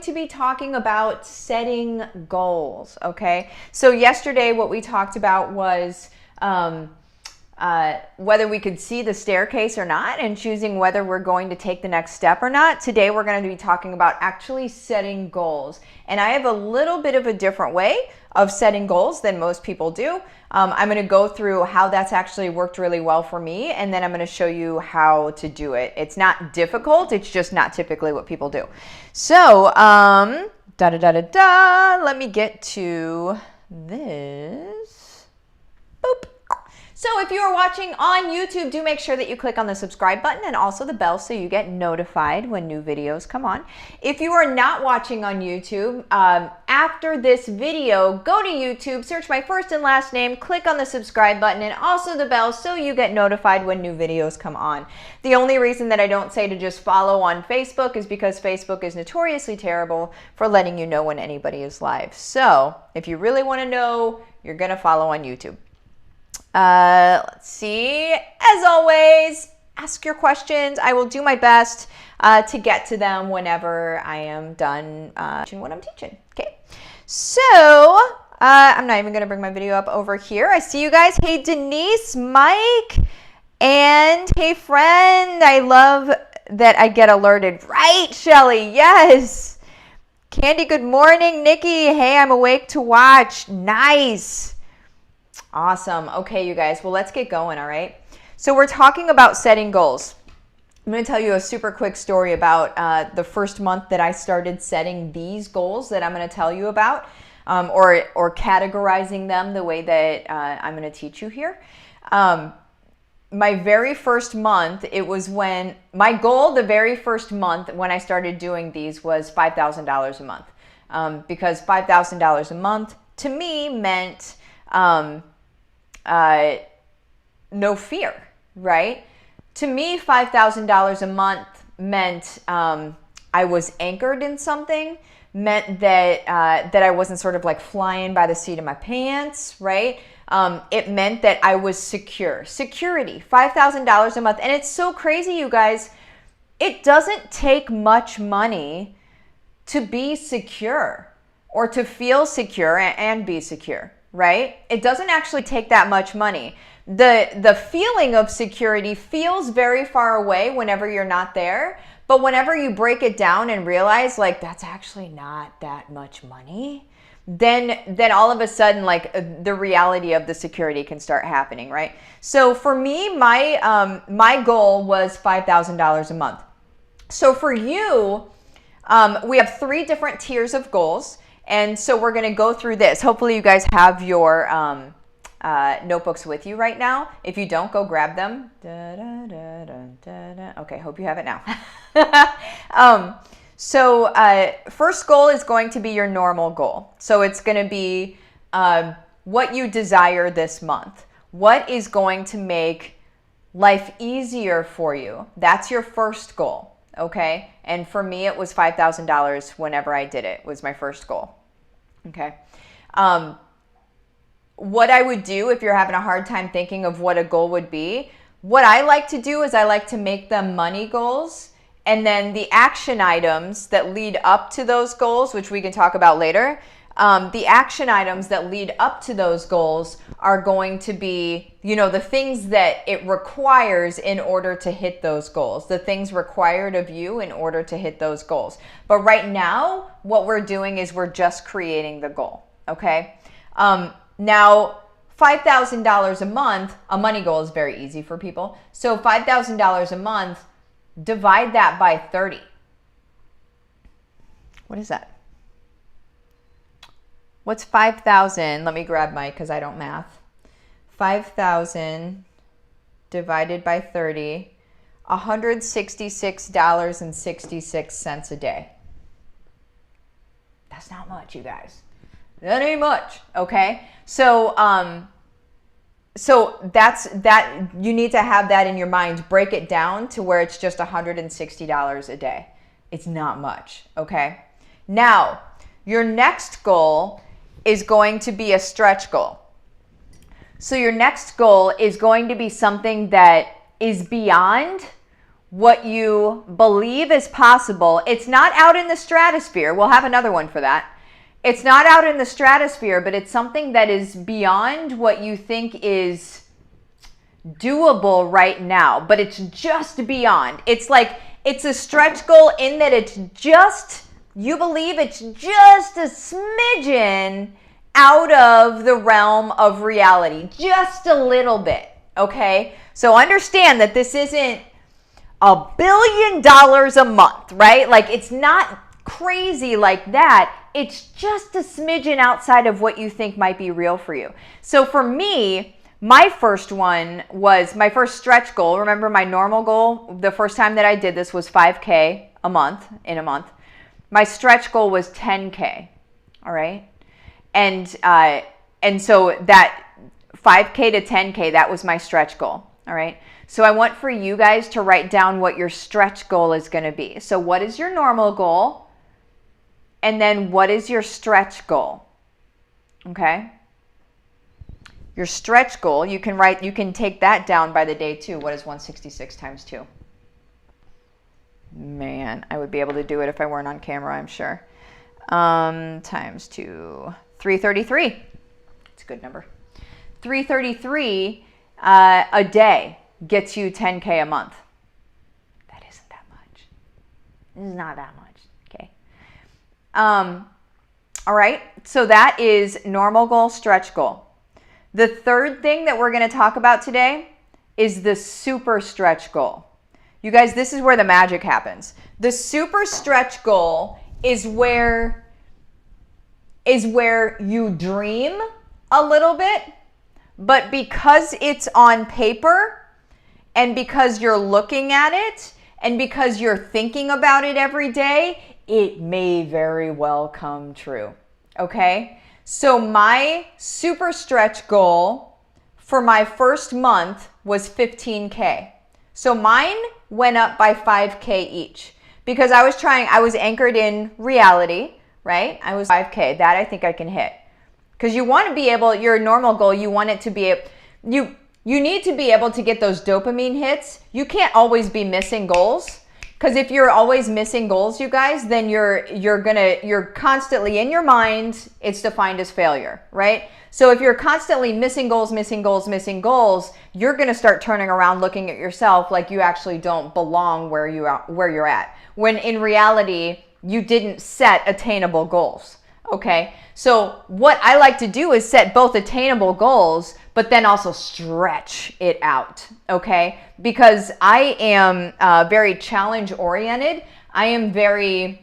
to be talking about setting goals, okay? So yesterday what we talked about was whether we could see the staircase or not and choosing whether we're going to take the next step or not. Today we're going to be talking about actually setting goals. And I have a little bit of a different way of setting goals than most people do. I'm going to go through how that's actually worked really well for me, and then I'm going to show you how to do it. It's not difficult, it's just not typically what people do. So, let me get to this. Boop. So if you are watching on YouTube, do make sure that you click on the subscribe button and also the bell so you get notified when new videos come on. If you are not watching on YouTube, after this video, go to YouTube, search my first and last name, click on the subscribe button and also the bell so you get notified when new videos come on. The only reason that I don't say to just follow on Facebook is because Facebook is notoriously terrible for letting you know when anybody is live. So if you really want to know, you're going to follow on YouTube. Let's see. As always, ask your questions. I will do my best to get to them whenever I am done teaching what I'm teaching. Okay. So I'm not even going to bring my video up over here. I see you guys. Hey, Denise, Mike, and hey, friend. I love that I get alerted. Right, Shelly? Yes. Candy, good morning. Nikki, hey, I'm awake to watch. Nice. Awesome. Okay, you guys. Well, let's get going, all right? So we're talking about setting goals. I'm going to tell you a super quick story about the first month that I started setting these goals that I'm going to tell you about, or categorizing them the way that I'm going to teach you here. My very first month, it was when my goal the very first month when I started doing these was $5,000 a month, because $5,000 a month to me meant no fear, right? To me, $5,000 a month meant I was anchored in something, meant that that I wasn't sort of like flying by the seat of my pants, right? It meant that I was secure. Security, $5,000 a month. And it's so crazy, you guys. It doesn't take much money to be secure or to feel secure and be secure, right? It doesn't actually take that much money. The feeling of security feels very far away whenever you're not there, but whenever you break it down and realize like that's actually not that much money, then all of a sudden like the reality of the security can start happening, right? So for me, my goal was $5,000 a month. So for you, we have 3 different tiers of goals. And so we're going to go through this. Hopefully you guys have your notebooks with you right now. If you don't, go grab them. Okay, hope you have it now. So first goal is going to be your normal goal. So it's going to be what you desire this month. What is going to make life easier for you? That's your first goal. Okay. And for me, it was $5,000 whenever I did it, was my first goal. Okay. What I would do if you're having a hard time thinking of what a goal would be, what I like to do is I like to make them money goals. And then the action items that lead up to those goals, which we can talk about later, the action items that lead up to those goals are going to be, you know, the things that it requires in order to hit those goals, the things required of you in order to hit those goals. But right now, what we're doing is we're just creating the goal, okay? Now, $5,000 a month, a money goal is very easy for people. So $5,000 a month, divide that by 30. What is that? What's 5,000? Let me grab my, because I don't math. 5,000 divided by 30, $166.66 a day. That's not much, you guys. That ain't much, okay? So that you need to have that in your mind. Break it down to where it's just $160 a day. It's not much, okay? Now, your next goal is going to be a stretch goal. So your next goal is going to be something that is beyond what you believe is possible. It's not out in the stratosphere. We'll have another one for that. It's not out in the stratosphere, but it's something that is beyond what you think is doable right now, but it's just beyond. It's like, it's a stretch goal in that it's just, you believe it's just a smidgen out of the realm of reality, just a little bit, okay? So understand that this isn't $1 billion a month, right? Like, it's not crazy like that. It's just a smidgen outside of what you think might be real for you. So for me, my first one was my first stretch goal. Remember, my normal goal, the first time that I did this, was 5K a month, in a month. My stretch goal was 10K, all right? And so that 5K to 10K, that was my stretch goal, all right? So I want for you guys to write down what your stretch goal is going to be. So what is your normal goal? And then what is your stretch goal? Okay? Your stretch goal, you can take that down by the day too. What is 166 times 2? Man, I would be able to do it if I weren't on camera, I'm sure. Times 2, 333. It's a good number. 333 a day gets you 10K a month. That isn't that much. This is not that much, okay? All right, so that is normal goal, stretch goal. The third thing that we're going to talk about today is the super stretch goal. You guys, this is where the magic happens. The super stretch goal is where you dream a little bit, but because it's on paper and because you're looking at it and because you're thinking about it every day, it may very well come true, okay? So my super stretch goal for my first month was 15K. So mine went up by 5K each because I was anchored in reality, right? I was 5K, that I think I can hit. Because you want to be able, your normal goal, you want it to be, you need to be able to get those dopamine hits. You can't always be missing goals. Because if you're always missing goals, you guys, then you're constantly in your mind, it's defined as failure, right? So if you're constantly missing goals, you're going to start turning around looking at yourself like you actually don't belong where you're at. When in reality, you didn't set attainable goals, okay? So what I like to do is set both attainable goals, but then also stretch it out, okay? Because I am very challenge oriented. I'm going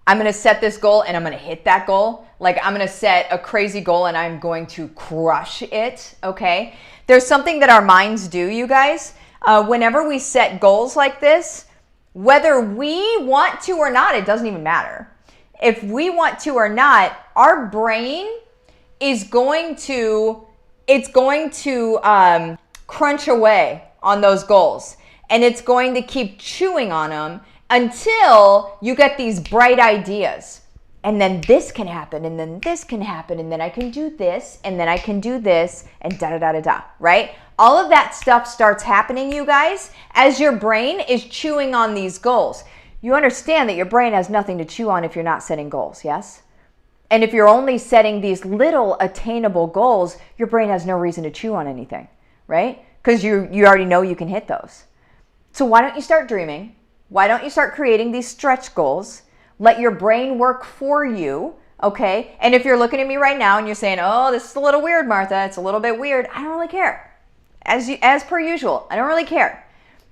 to set this goal and I'm going to hit that goal. Like, I'm going to set a crazy goal and I'm going to crush it, okay? There's something that our minds do, you guys. Whenever we set goals like this, whether we want to or not, it doesn't even matter. If we want to or not, our brain is going to crunch away on those goals, and it's going to keep chewing on them until you get these bright ideas. And then this can happen, and then this can happen, and then I can do this, and then I can do this, and da-da-da-da-da, right? All of that stuff starts happening, you guys, as your brain is chewing on these goals. You understand that your brain has nothing to chew on if you're not setting goals, yes? And if you're only setting these little attainable goals, your brain has no reason to chew on anything, right? Because you already know you can hit those. So why don't you start dreaming? Why don't you start creating these stretch goals? Let your brain work for you, okay? And if you're looking at me right now and you're saying, oh, this is a little weird, Martha, it's a little bit weird, I don't really care. As per usual, I don't really care.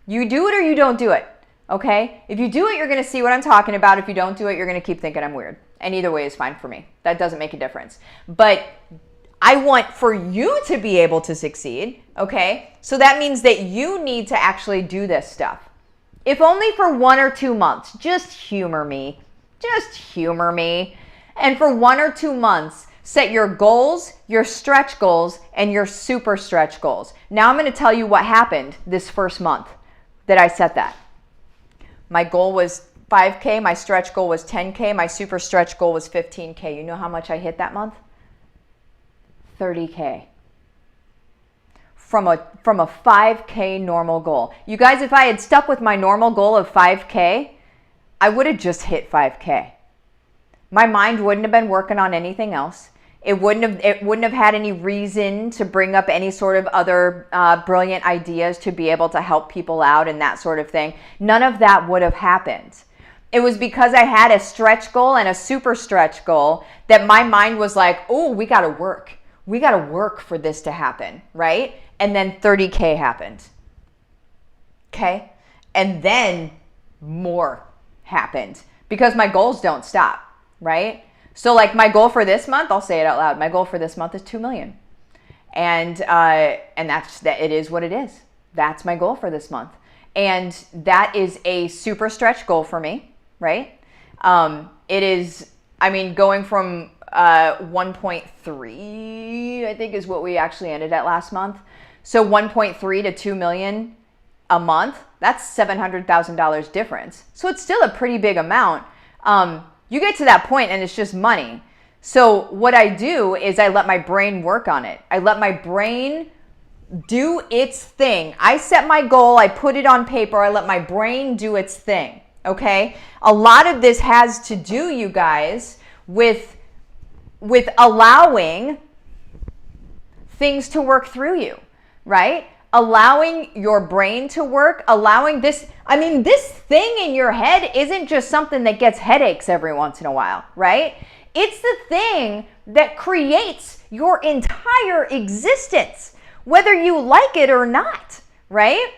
You do it or you don't do it, okay? If you do it, you're going to see what I'm talking about. If you don't do it, you're going to keep thinking I'm weird. And either way is fine for me. That doesn't make a difference. But I want for you to be able to succeed, okay? So that means that you need to actually do this stuff. If only for 1 or 2 months, just humor me. Just humor me. And for 1 or 2 months, set your goals, your stretch goals, and your super stretch goals. Now I'm going to tell you what happened this first month that I set that. My goal was 5K, my stretch goal was 10K, my super stretch goal was 15K. You know how much I hit that month? 30K. from a 5K normal goal. You guys, if I had stuck with my normal goal of 5K, I would have just hit 5K. My mind wouldn't have been working on anything else. It wouldn't have had any reason to bring up any sort of other brilliant ideas to be able to help people out and that sort of thing. None of that would have happened. It was because I had a stretch goal and a super stretch goal that my mind was like, oh, we got to work. We got to work for this to happen, right? And then 30K happened. Okay? And then more happened because my goals don't stop, right? So like my goal for this month, I'll say it out loud. My goal for this month is 2 million. And that's that. It is what it is. That's my goal for this month. And that is a super stretch goal for me, right? It is, I mean, going from 1.3, I think is what we actually ended at last month. So 1.3 to 2 million a month, that's $700,000 difference. So it's still a pretty big amount. You get to that point and it's just money. So what I do is I let my brain work on it. I let my brain do its thing. I set my goal, I put it on paper, I let my brain do its thing, okay? A lot of this has to do, you guys, with allowing things to work through you, right? Allowing your brain to work, allowing this, I mean, this thing in your head isn't just something that gets headaches every once in a while, right? It's the thing that creates your entire existence, whether you like it or not, right?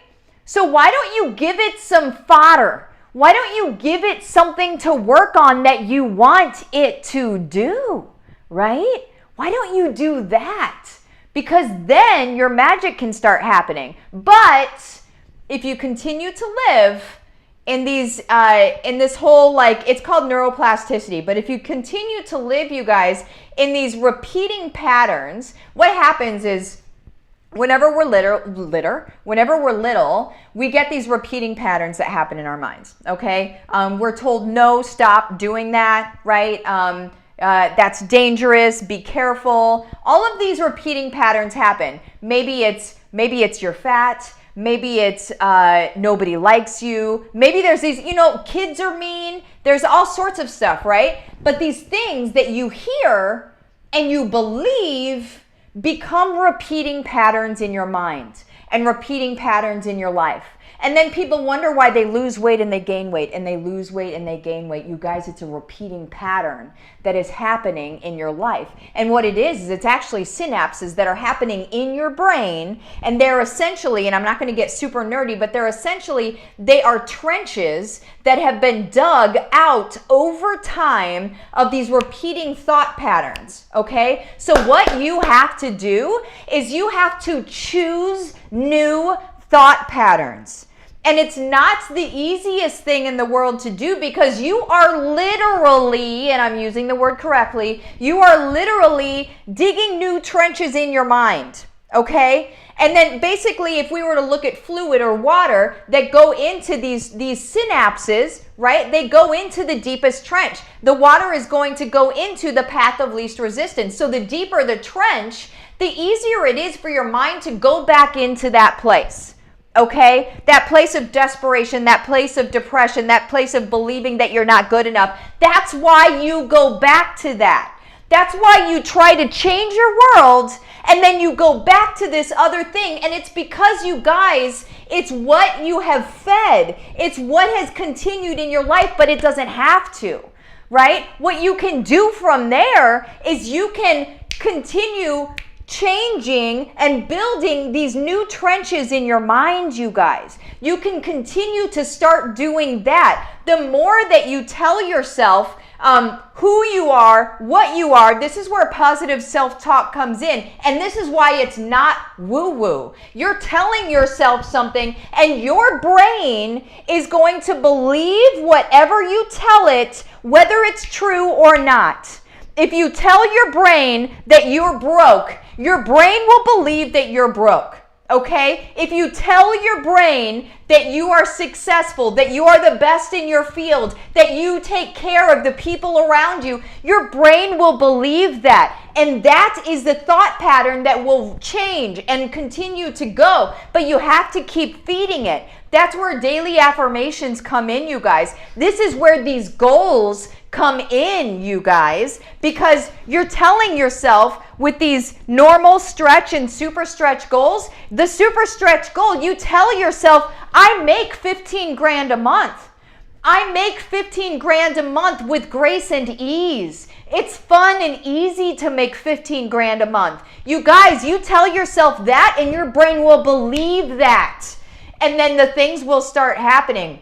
So why don't you give it some fodder? Why don't you give it something to work on that you want it to do, right? Why don't you do that? Because then your magic can start happening. But if you continue to live in these, in this whole, like, it's called neuroplasticity, but if you continue to live, you guys, in these repeating patterns, what happens is whenever we're little, we get these repeating patterns that happen in our minds, okay? We're told, no, stop doing that, right? That's dangerous, be careful. All of these repeating patterns happen. Maybe it's you're fat. Maybe it's nobody likes you. Maybe there's these, kids are mean. There's all sorts of stuff, right? But these things that you hear and you believe become repeating patterns in your mind and repeating patterns in your life. And then people wonder why they lose weight and they gain weight and they lose weight and they gain weight. You guys, it's a repeating pattern that is happening in your life. And what it is it's actually synapses that are happening in your brain. And they're essentially, and I'm not going to get super nerdy, but they are trenches that have been dug out over time of these repeating thought patterns, okay? So what you have to do is you have to choose new thought patterns. And it's not the easiest thing in the world to do because you are literally, and I'm using the word correctly, you are literally digging new trenches in your mind, okay? And then basically if we were to look at fluid or water that go into these synapses, right? They go into the deepest trench. The water is going to go into the path of least resistance. So the deeper the trench, the easier it is for your mind to go back into that place. Okay? That place of desperation, that place of depression, that place of believing that you're not good enough. That's why you go back to that. That's why you try to change your world and then you go back to this other thing. And it's because you guys, it's what you have fed. It's what has continued in your life, but it doesn't have to, right? What you can do from there is you can continue changing and building these new trenches in your mind, you guys. You can continue to start doing that. The more that you tell yourself who you are, what you are, this is where positive self-talk comes in. And this is why it's not woo-woo. You're telling yourself something and your brain is going to believe whatever you tell it, whether it's true or not. If you tell your brain that you're broke, your brain will believe that you're broke, okay? If you tell your brain that you are successful, that you are the best in your field, that you take care of the people around you, your brain will believe that. And that is the thought pattern that will change and continue to go. But you have to keep feeding it. That's where daily affirmations come in, you guys. This is where these goals come in, you guys, because you're telling yourself with these normal stretch and super stretch goals, the super stretch goal, you tell yourself, I make 15 grand a month. I make 15 grand a month with grace and ease. It's fun and easy to make 15 grand a month. You guys, you tell yourself that and your brain will believe that. And then the things will start happening.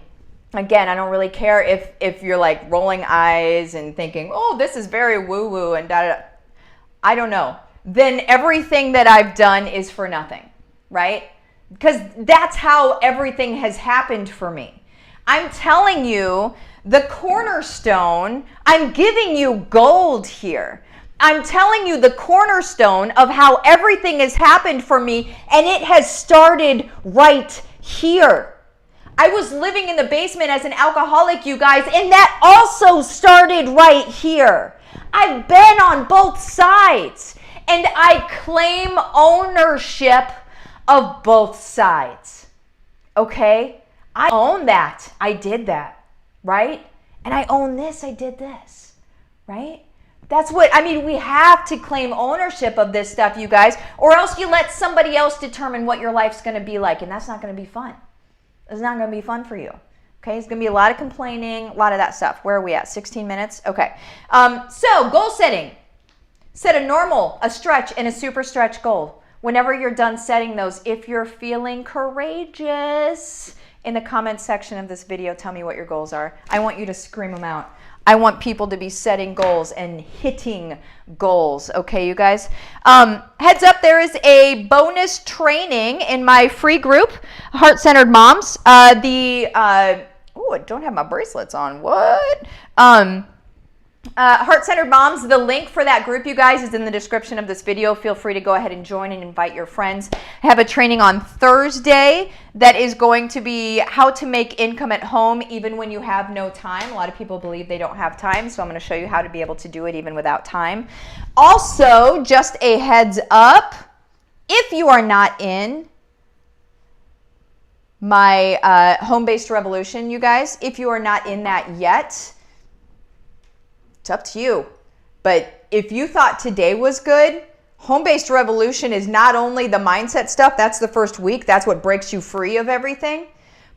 Again, I don't really care if you're like rolling eyes and thinking, oh, this is very woo-woo and da-da-da. I don't know. Then everything that I've done is for nothing, right? Because that's how everything has happened for me. I'm telling you the cornerstone, I'm giving you gold here. I'm telling you the cornerstone of how everything has happened for me, and it has started right here. I was living in the basement as an alcoholic, you guys, and that also started right here. I've been on both sides, and I claim ownership of both sides. Okay? I own that. I did that, right? And I own this. I did this, right? That's what, I mean, we have to claim ownership of this stuff, you guys, or else you let somebody else determine what your life's going to be like, and that's not going to be fun. It's not going to be fun for you. Okay, it's going to be a lot of complaining, a lot of that stuff. Where are we at? 16 minutes? Okay. So goal setting. Set a normal, a stretch, and a super stretch goal. Whenever you're done setting those, if you're feeling courageous, in the comments section of this video, tell me what your goals are. I want you to scream them out. I want people to be setting goals and hitting goals. Okay, you guys? Heads up, there is a bonus training in my free group, Heart-Centered Moms. I don't have my bracelets on. What? Heart-Centered Moms, the link for that group, you guys, is in the description of this video. Feel free to go ahead and join and invite your friends. I have a training on Thursday that is going to be how to make income at home even when you have no time. A lot of people believe they don't have time, so I'm going to show you how to be able to do it even without time. Also, just a heads up, if you are not in my home-based revolution, you guys, if you are not in that yet, it's up to you. But if you thought today was good, home-based revolution is not only the mindset stuff, that's the first week, that's what breaks you free of everything,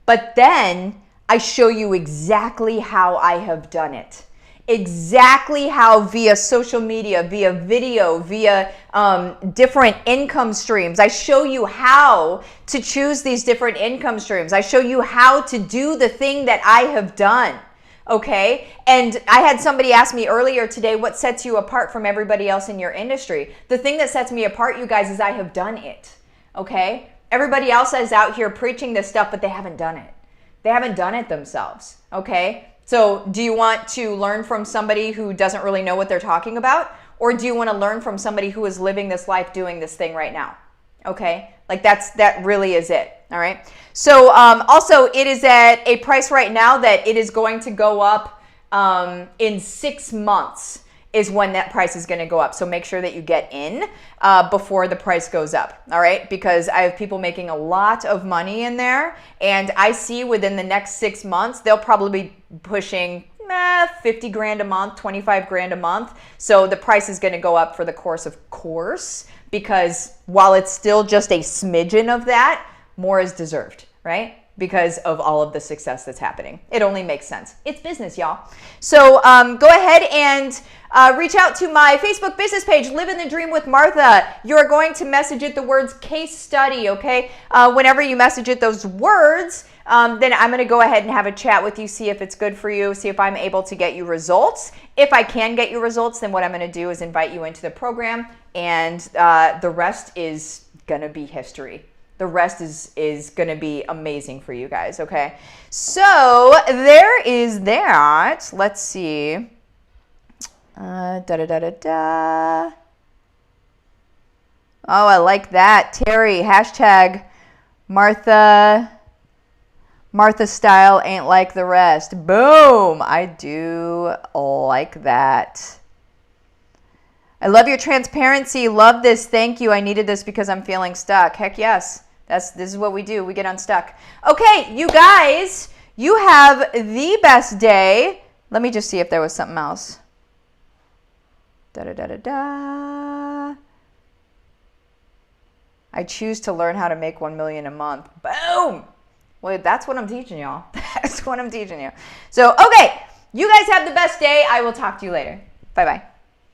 but then I show you exactly how I have done it. Exactly how via social media, via video, via different income streams. I show you how to choose these different income streams. I show you how to do the thing that I have done. Okay, and I had somebody ask me earlier today, what sets you apart from everybody else in your industry? The thing that sets me apart, you guys, is I have done it. Okay, everybody else is out here preaching this stuff, but they haven't done it. They haven't done it themselves. Okay, so do you want to learn from somebody who doesn't really know what they're talking about, or do you want to learn from somebody who is living this life doing this thing right now? Okay, like that really is it. All right. So also it is at a price right now that it is going to go up in 6 months is when that price is going to go up. So make sure that you get in before the price goes up. All right. Because I have people making a lot of money in there, and I see within the next 6 months, they'll probably be pushing 50 grand a month, 25 grand a month. So the price is going to go up for the course of course, because while it's still just a smidgen of that, more is deserved, right? Because of all of the success that's happening. It only makes sense. It's business, y'all. So go ahead and reach out to my Facebook business page, Livin the Dream with Martha. You're going to message it the words case study, okay? Whenever you message it those words, then I'm going to go ahead and have a chat with you, see if it's good for you, see if I'm able to get you results. If I can get you results, then what I'm going to do is invite you into the program, and the rest is going to be history. The rest is going to be amazing for you guys, okay? So there is that. Let's see. Oh, I like that. Terry, hashtag Martha style ain't like the rest. Boom. I do like that. I love your transparency. Love this. Thank you. I needed this because I'm feeling stuck. Heck yes. This is what we do. We get unstuck. Okay, you guys, you have the best day. Let me just see if there was something else. Da-da-da-da-da. I choose to learn how to make 1 million a month. Boom. Well, that's what I'm teaching y'all. That's what I'm teaching you. So, okay, you guys have the best day. I will talk to you later. Bye-bye.